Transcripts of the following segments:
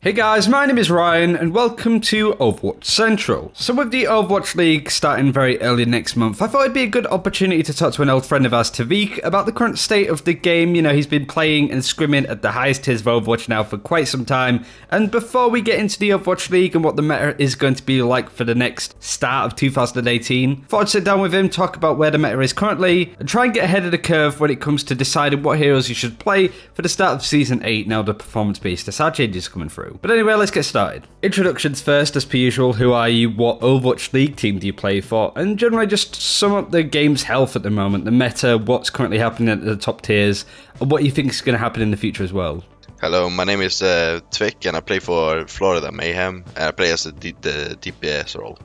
Hey guys, my name is Ryan and welcome to Overwatch Central. So with the Overwatch League starting very early next month, I thought it'd be a good opportunity to talk to an old friend of ours, Tviq, about the current state of the game. You know, he's been playing and scrimming at the highest tiers of Overwatch now for quite some time. And before we get into the Overwatch League and what the meta is going to be like for the next start of 2018, thought I'd sit down with him, talk about where the meta is currently, and try and get ahead of the curve when it comes to deciding what heroes you should play for the start of Season 8 now the performance-based SR changes are coming through. But anyway, let's get started. Introductions first, as per usual. Who are you? What Overwatch League team do you play for? And generally just sum up the game's health at the moment, the meta, what's currently happening at the top tiers, and what you think is going to happen in the future as well. Hello, my name is Tviq and I play for Florida Mayhem and I play as the DPS role.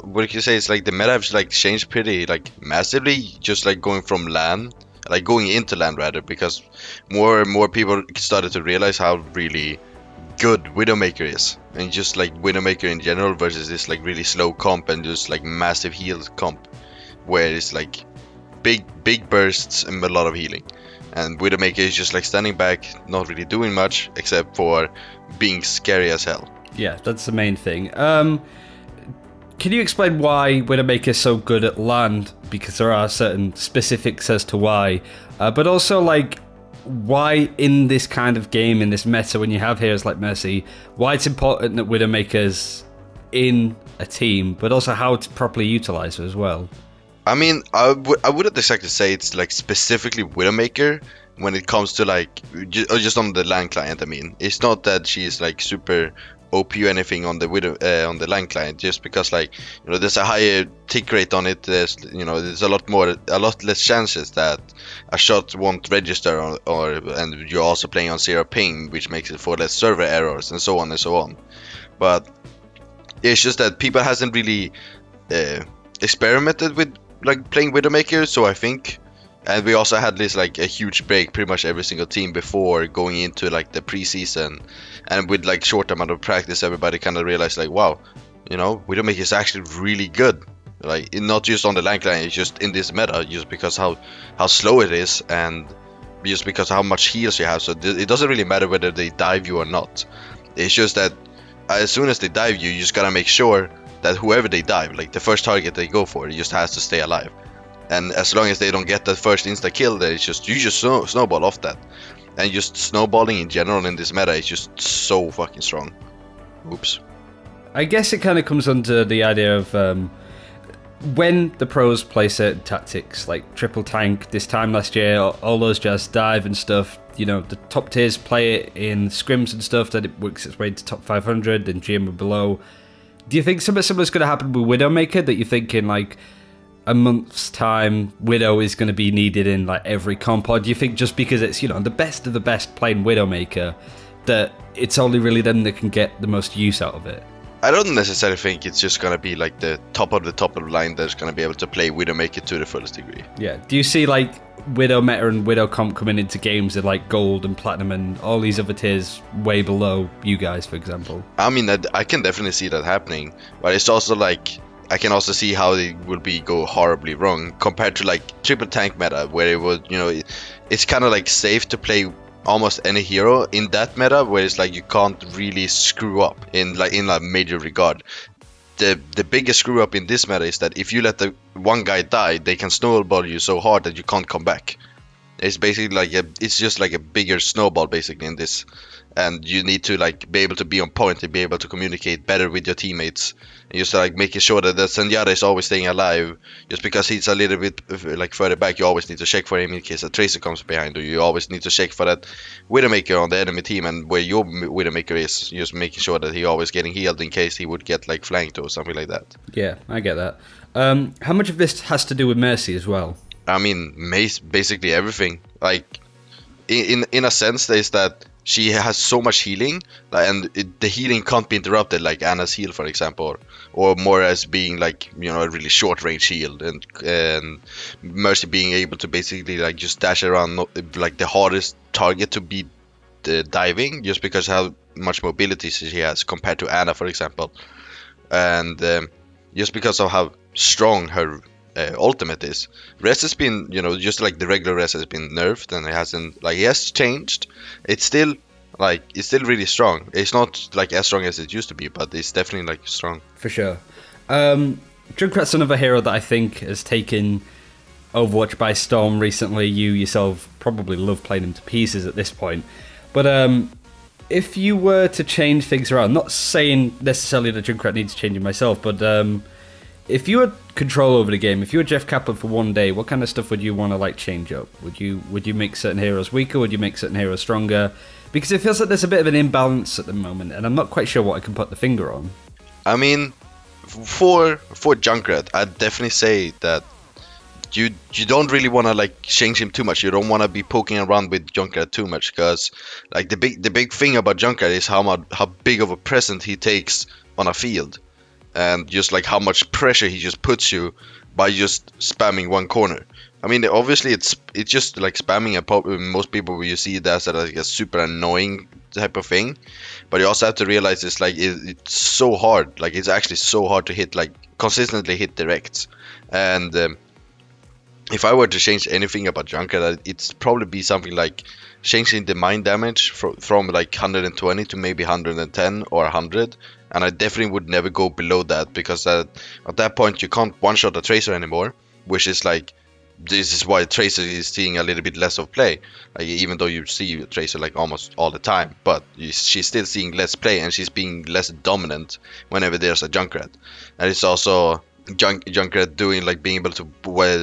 What you can say is like the meta has like changed pretty like massively, just like going from LAN, like going into LAN rather, because more and more people started to realize how really good Widowmaker is, and just like Widowmaker in general versus this like really slow comp and just like massive heal comp, where it's like big bursts and a lot of healing, and Widowmaker is just like standing back, not really doing much except for being scary as hell. Yeah, that's the main thing. Can you explain why Widowmaker is so good at land? Because there are certain specifics as to why, but also like why in this kind of game, in this meta, when you have heroes like Mercy, why it's important that Widowmaker's in a team, but also how to properly utilize her as well. I mean, I wouldn't exactly say it's like specifically Widowmaker when it comes to like just on the LAN client. I mean, it's not that she's like super OP or anything on the on the LAN client, just because like, you know, there's a higher tick rate on it. There's, you know, there's a lot less chances that a shot won't register, and you're also playing on 0 ping, which makes it for less server errors and so on and so on. But it's just that people hasn't really experimented with like playing Widowmaker, so I think. And we also had this like a huge break, pretty much every single team before going into like the preseason, and with like short amount of practice, everybody kind of realized like, wow, you know, Widowmaker is actually really good. Like not just on the LAN client, it's just in this meta, just because how slow it is, and just because how much heals you have. So it doesn't really matter whether they dive you or not. It's just that as soon as they dive you, you just gotta make sure that whoever they dive, like the first target they go for, just has to stay alive. And as long as they don't get that first insta kill, then it's just, you just snowball off that. And just snowballing in general in this meta is just so fucking strong. Oops. I guess it kind of comes under the idea of when the pros play certain tactics, like triple tank this time last year, all those just dive and stuff. You know, the top tiers play it in scrims and stuff, that it works its way to top 500 and GM or below. Do you think something similar is going to happen with Widowmaker, that you're thinking like a month's time Widow is going to be needed in like every comp? Or do you think just because it's, you know, the best of the best playing Widowmaker, that it's only really them that can get the most use out of it? I don't necessarily think it's just going to be like the top of the line that's going to be able to play Widowmaker to the fullest degree. Yeah. Do you see like Widow meta and Widow comp coming into games at like gold and platinum and all these other tiers way below you guys, for example? I mean, I can definitely see that happening, but it's also like, I can also see how it will go horribly wrong compared to like triple tank meta, where it would, you know, it's kind of like safe to play almost any hero in that meta, where it's like you can't really screw up in a major regard. The biggest screw up in this meta is that if you let the one guy die, they can snowball you so hard that you can't come back. It's basically like it's just like a bigger snowball basically in this, and you need to like be able to be on point and be able to communicate better with your teammates, and just like making sure that the Zenyatta is always staying alive. Just because he's a little bit like further back, you always need to check for him in case a Tracer comes behind, or you always need to check for that Widowmaker on the enemy team, and where your Widowmaker is, just making sure that he always getting healed in case he would get like flanked or something like that. Yeah, I get that. How much of this has to do with Mercy as well? I mean, basically everything. Like, in a sense, is that she has so much healing, and the healing can't be interrupted, like Anna's heal, for example, or more as being like, you know, a really short range heal, and Mercy being able to basically like just dash around like the hardest target to beat the diving, just because how much mobility she has compared to Anna, for example, and just because of how strong her ultimate is. Res has been, you know, just like the regular res has been nerfed, and it hasn't, like, it has changed. It's still like it's still really strong. It's not like as strong as it used to be, but it's definitely like strong. For sure. Junkrat's another hero that I think has taken Overwatch by storm recently. You yourself probably love playing him to pieces at this point. But if you were to change things around, not saying necessarily that Junkrat needs changing myself, but if you had control over the game, if you were Jeff Kaplan for one day, what kind of stuff would you want to like change up? Would you make certain heroes weaker? Would you make certain heroes stronger? Because it feels like there's a bit of an imbalance at the moment, and I'm not quite sure what I can put the finger on. I mean, for Junkrat, I'd definitely say that you don't really want to like change him too much. You don't want to be poking around with Junkrat too much, because like the big thing about Junkrat is how big of a presence he takes on a field, and just like how much pressure he just puts you by just spamming one corner. I mean, obviously it's just like spamming most people will see it as like a super annoying type of thing, but you also have to realize it's like it's so hard. Like it's actually so hard to hit, like consistently hit directs. And if I were to change anything about Junkrat, it'd probably be something like changing the mine damage from like 120 to maybe 110 or 100. And I definitely would never go below that, because at that point you can't one-shot a Tracer anymore, which is like, this is why Tracer is seeing a little bit less of play. Like, even though you see Tracer like almost all the time, but she's still seeing less play, and she's being less dominant whenever there's a Junkrat. And it's also Junkrat doing like being able to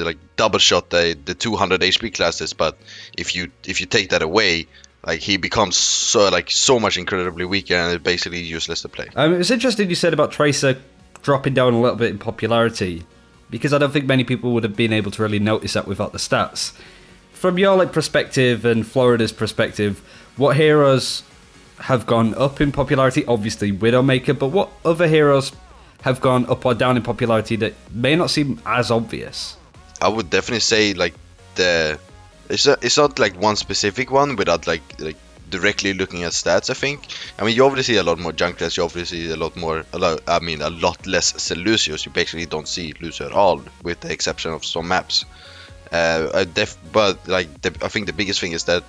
like double shot the 200 HP classes, but if you take that away, like he becomes so much incredibly weaker, and it's basically useless to play. It was interesting you said about Tracer dropping down a little bit in popularity, because I don't think many people would have been able to really notice that without the stats. From your like perspective and Florida's perspective, what heroes have gone up in popularity? Obviously Widowmaker, but what other heroes have gone up or down in popularity that may not seem as obvious? I would definitely say like it's not like one specific one without like directly looking at stats. I think, I mean, you obviously see a lot more Junkrats, you obviously see a lot less Lucius. You basically don't see Lucio at all, with the exception of some maps. But like I think the biggest thing is that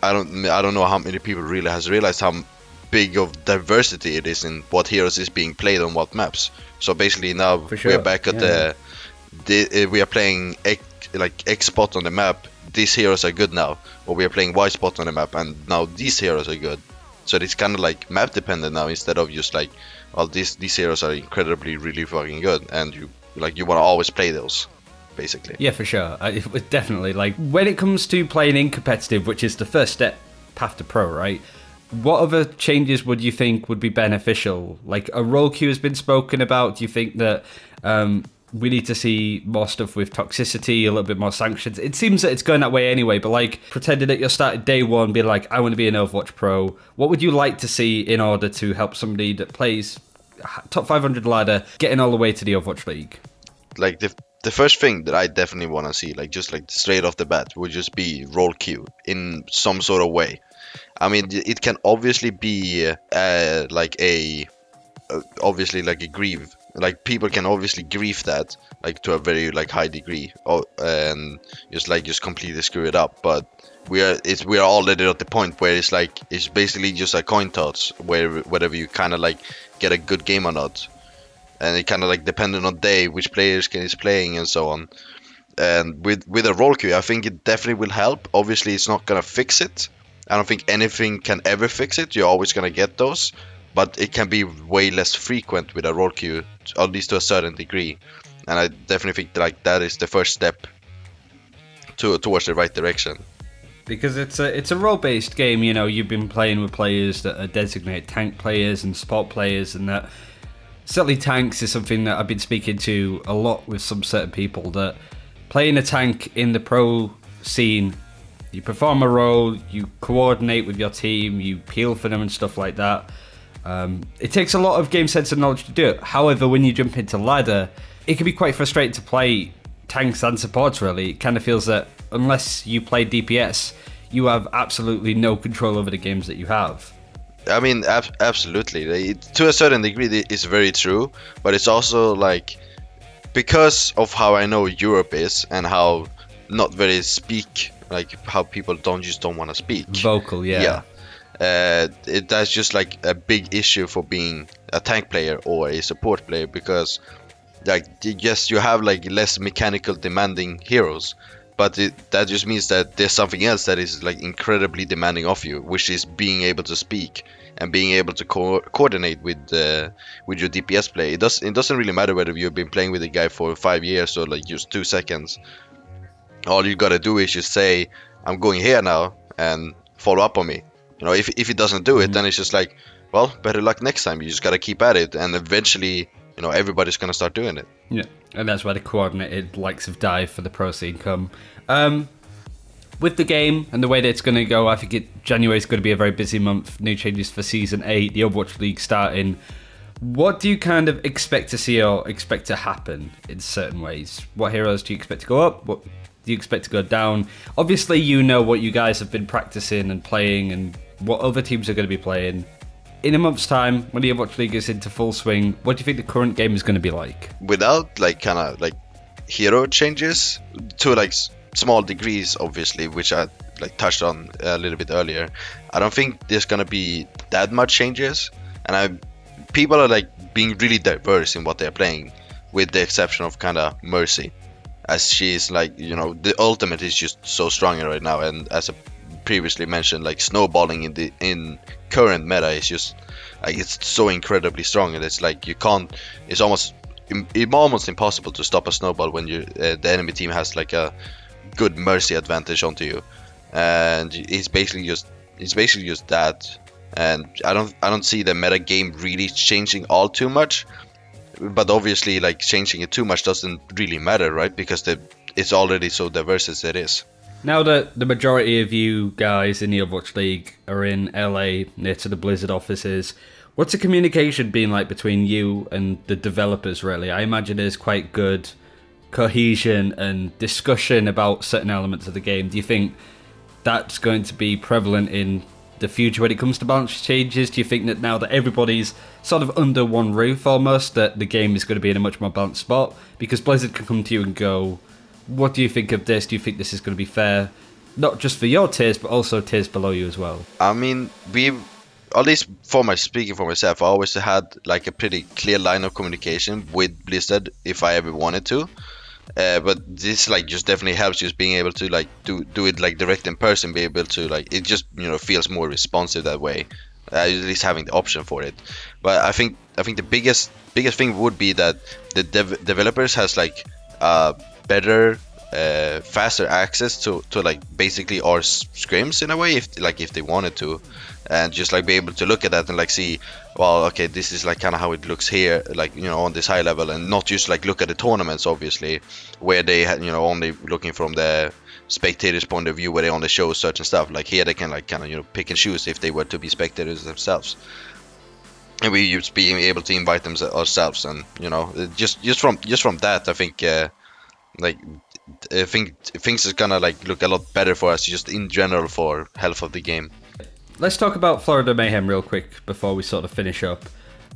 I don't know how many people really has realized how big of diversity it is in what heroes is being played on what maps. So basically now we are back at we are playing X spot on the map. These heroes are good now, or we are playing Y spot on the map, and now these heroes are good. So it's kind of like map dependent now, instead of just like, well, these heroes are incredibly really fucking good, and you want to always play those, basically. Yeah, for sure. Definitely. Like when it comes to playing in competitive, which is the first step path to pro, right? What other changes would you think would be beneficial? Like a role queue has been spoken about. Do you think that we need to see more stuff with toxicity, a little bit more sanctions? It seems that it's going that way anyway, but like pretending that you're starting day one, being like, I want to be an Overwatch pro. What would you like to see in order to help somebody that plays top 500 ladder getting all the way to the Overwatch League? Like the first thing that I definitely want to see, like just like straight off the bat, would just be role queue in some sort of way. I mean, it can obviously be obviously like a grieve. Like people can obviously grief that like to a very like high degree, and just completely screw it up. But we are already at the point where it's basically just a coin toss, where whether you kind of like get a good game or not, and it kind of like depending on day which players is playing and so on. And with a role queue, I think it definitely will help. Obviously, it's not gonna fix it. I don't think anything can ever fix it. You're always gonna get those, but it can be way less frequent with a role queue, at least to a certain degree. And I definitely think like that is the first step towards the right direction. Because it's a role-based game, you know. You've been playing with players that are designated tank players and support players, and that certainly tanks is something that I've been speaking to a lot with some certain people, that playing a tank in the pro scene, you perform a role, you coordinate with your team, you peel for them and stuff like that. It takes a lot of game sense and knowledge to do it. However, when you jump into ladder, it can be quite frustrating to play tanks and supports, really. It kind of feels that unless you play DPS, you have absolutely no control over the games that you have. I mean, absolutely. To a certain degree, it's very true, but it's also like, because of how I know Europe is, and how not very like how people don't want to speak. Vocal, yeah. That's just like a big issue for being a tank player or a support player, because like yes, you have like less mechanical demanding heroes, but that just means that there's something else that is like incredibly demanding of you, which is being able to speak and being able to coordinate with your DPS play. It doesn't really matter whether you've been playing with a guy for 5 years or like just 2 seconds. All you gotta do is just say, I'm going here now, and follow up on me. You know, if he doesn't do it, then it's just like, well, better luck next time. You just gotta keep at it, and eventually, you know, everybody's gonna start doing it. Yeah, and that's where the coordinated likes of dive for the pro scene come. With the game and the way that it's going to go, I think January is going to be a very busy month. New changes for Season 8, the Overwatch League starting. What do you kind of expect to see or expect to happen in certain ways? What heroes do you expect to go up? What do you expect to go down? Obviously, you know what you guys have been practicing and playing and what other teams are going to be playing. In a month's time, when the Overwatch League is into full swing, what do you think the current game is going to be like? Without like kind of like hero changes to like small degrees, obviously, which I like touched on a little bit earlier, I don't think there's gonna be that much changes, and people are like being really diverse in what they're playing, with the exception of kind of Mercy, as she's like, you know, the ultimate is just so strong right now, and as I previously mentioned, like snowballing in current meta is just like, it's so incredibly strong, and it's like it's almost impossible to stop a snowball when the enemy team has like a good Mercy advantage onto you, and it's basically just that. And I don't see the meta game really changing all too much, but obviously like changing it too much doesn't really matter, right? Because it's already so diverse as it is. Now that the majority of you guys in the Overwatch League are in LA near to the Blizzard offices, what's the communication been like between you and the developers, really? I imagine there's quite good cohesion and discussion about certain elements of the game. Do you think that's going to be prevalent in the future when it comes to balance changes? Do you think that now that everybody's sort of under one roof almost, that the game is going to be in a much more balanced spot? Because Blizzard can come to you and go, what do you think of this? Do you think this is going to be fair? Not just for your tiers, but also tiers below you as well. I mean, at least speaking for myself, I always had like a pretty clear line of communication with Blizzard if I ever wanted to. But this like just definitely helps, just being able to like do it like direct in person, be able to like, it just, you know, feels more responsive that way, at least having the option for it. But I think the biggest thing would be that the developers has like better faster access to like basically our scrims in a way, if they wanted to, and just like be able to look at that and like see, well, okay, this is like kind of how it looks here, like, you know, on this high level, and not just like look at the tournaments, obviously, where they had, you know, only looking from the spectators' point of view, where they only show certain stuff. Like here they can like kind of, you know, pick and choose if they were to be spectators themselves, and we just being able to invite them ourselves, and you know, just from that, I think I think things is gonna like look a lot better for us just in general for health of the game. Let's talk about Florida Mayhem real quick before we sort of finish up.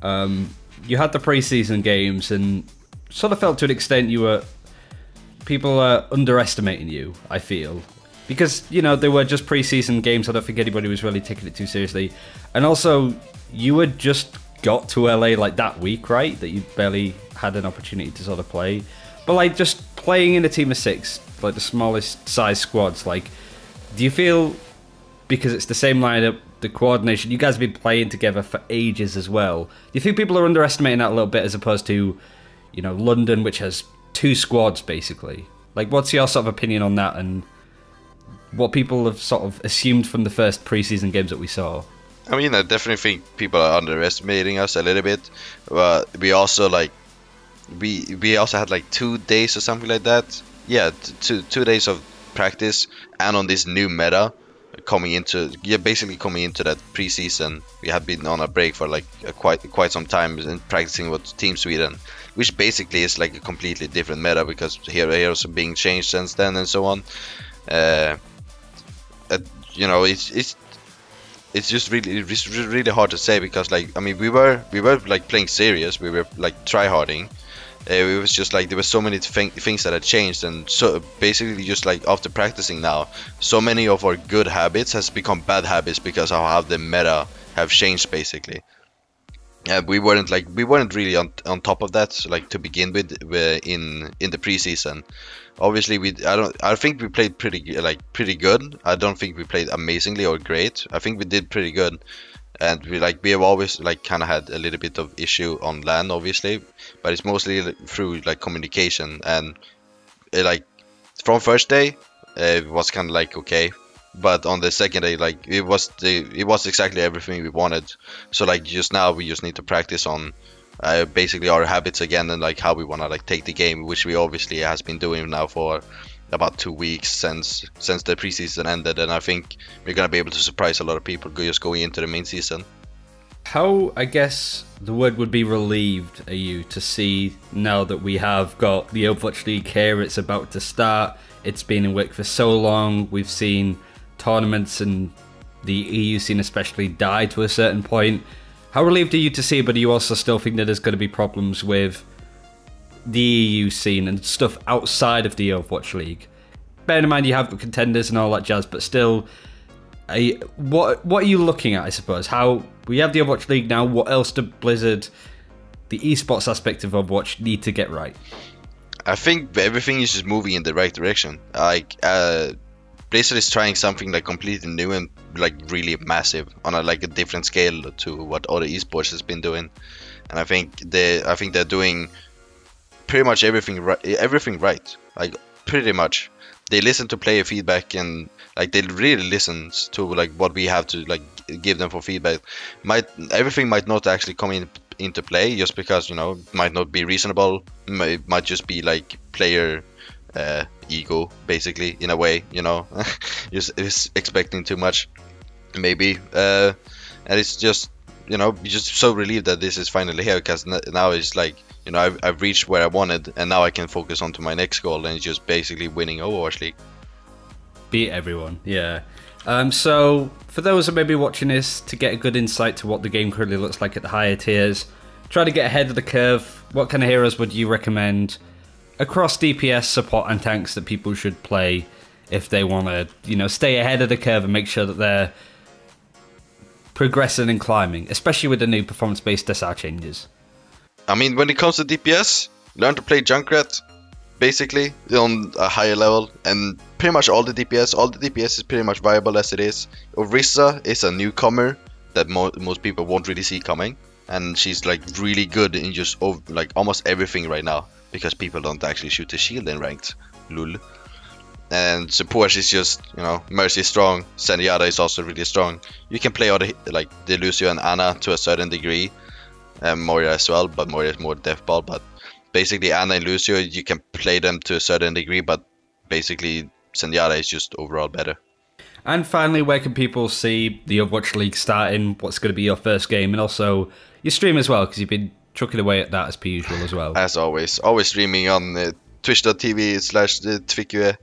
You had the preseason games and sort of felt to an extent people are underestimating you, I feel. Because, you know, they were just preseason games. I don't think anybody was really taking it too seriously. And also, you had just got to LA like that week, right? That you barely had an opportunity to sort of play. But like just playing in a team of 6, like the smallest size squads, like, do you feel, because it's the same lineup, the coordination, you guys have been playing together for ages as well, do you think people are underestimating that a little bit as opposed to, you know, London, which has 2 squads basically? Like, what's your sort of opinion on that and what people have sort of assumed from the first preseason games that we saw? I mean, I definitely think people are underestimating us a little bit, but we also like we also had like 2 days or something like that. Yeah, 2 days of practice, and on this new meta basically coming into that preseason, we had been on a break for like quite some time and practicing with Team Sweden, which basically is like a completely different meta because heroes are being changed since then and so on. You know, it's just really hard to say, because like, I mean, we were like playing serious, we were like tryharding, It was just like there were so many things that had changed, and so basically just like after practicing now, so many of our good habits has become bad habits because of how the meta have changed basically. And we weren't really on top of that, so like to begin with in the preseason. Obviously I think we played pretty good. I don't think we played amazingly or great. I think we did pretty good. And we have always like kind of had a little bit of issue on LAN obviously, but it's mostly through like communication, and like from first day it was kind of like okay, but on the second day like it was exactly everything we wanted. So like just now we just need to practice on basically our habits again, and like how we want to like take the game, which we obviously has been doing now for about 2 weeks since the preseason ended, and I think we're gonna be able to surprise a lot of people just going into the main season. How, I guess the word would be, relieved are you to see now that we have got the Overwatch League here? It's about to start. It's been in work for so long. We've seen tournaments and the EU scene especially die to a certain point. How relieved are you to see, but do you also still think that there's going to be problems with the EU scene and stuff outside of the Overwatch League? Bearing in mind you have got contenders and all that jazz, but still, what are you looking at, I suppose? How we have the Overwatch League now, what else do Blizzard, the esports aspect of Overwatch, need to get right? I think everything is just moving in the right direction. Like Blizzard is trying something like completely new and like really massive on a different scale to what other esports has been doing, and I think they're doing pretty much everything right. Like pretty much, they listen to player feedback, and like they really listen to like what we have to like give them for feedback. Everything might not actually come into play just because, you know, it might not be reasonable. It might just be like player ego basically, in a way, you know. just expecting too much maybe, and it's just, you know, you're just so relieved that this is finally here, because now it's like, you know, I've reached where I wanted, and now I can focus on to my next goal, and it's just basically winning Overwatch League. Beat everyone, yeah. So for those who may be watching this, to get a good insight to what the game currently looks like at the higher tiers, try to get ahead of the curve. What kind of heroes would you recommend across DPS, support and tanks that people should play if they want to, you know, stay ahead of the curve and make sure that they're progressing and climbing, especially with the new performance-based SR changes? I mean, when it comes to DPS, learn to play Junkrat, basically, on a higher level, and pretty much all the DPS is pretty much viable as it is. Orisa is a newcomer that most people won't really see coming, and she's like really good in just like almost everything right now, because people don't actually shoot the shield in ranked, lul. And support is just, you know, Mercy is strong, Zenyatta is also really strong. You can play all the Lucio and Ana to a certain degree, Moira as well, but Moira is more deathball. But basically Ana and Lucio, you can play them to a certain degree, but basically Zenyatta is just overall better. And finally, where can people see the Overwatch League starting? What's going to be your first game? And also your stream as well, because you've been chucking away at that as per usual as well. As always streaming on twitch.tv/Tviq.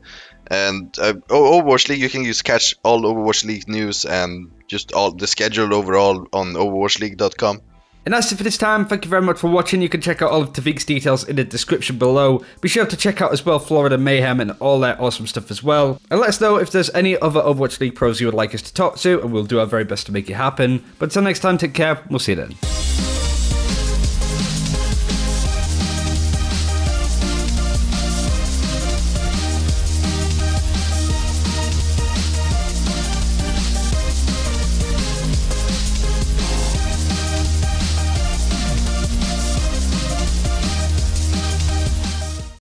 And Overwatch League, you can just catch all Overwatch League news and just all the schedule overall on overwatchleague.com. And that's it for this time. Thank you very much for watching. You can check out all of Tviq's details in the description below. Be sure to check out as well Florida Mayhem and all that awesome stuff as well. And let us know if there's any other Overwatch League pros you would like us to talk to, and we'll do our very best to make it happen. But until next time, take care. We'll see you then.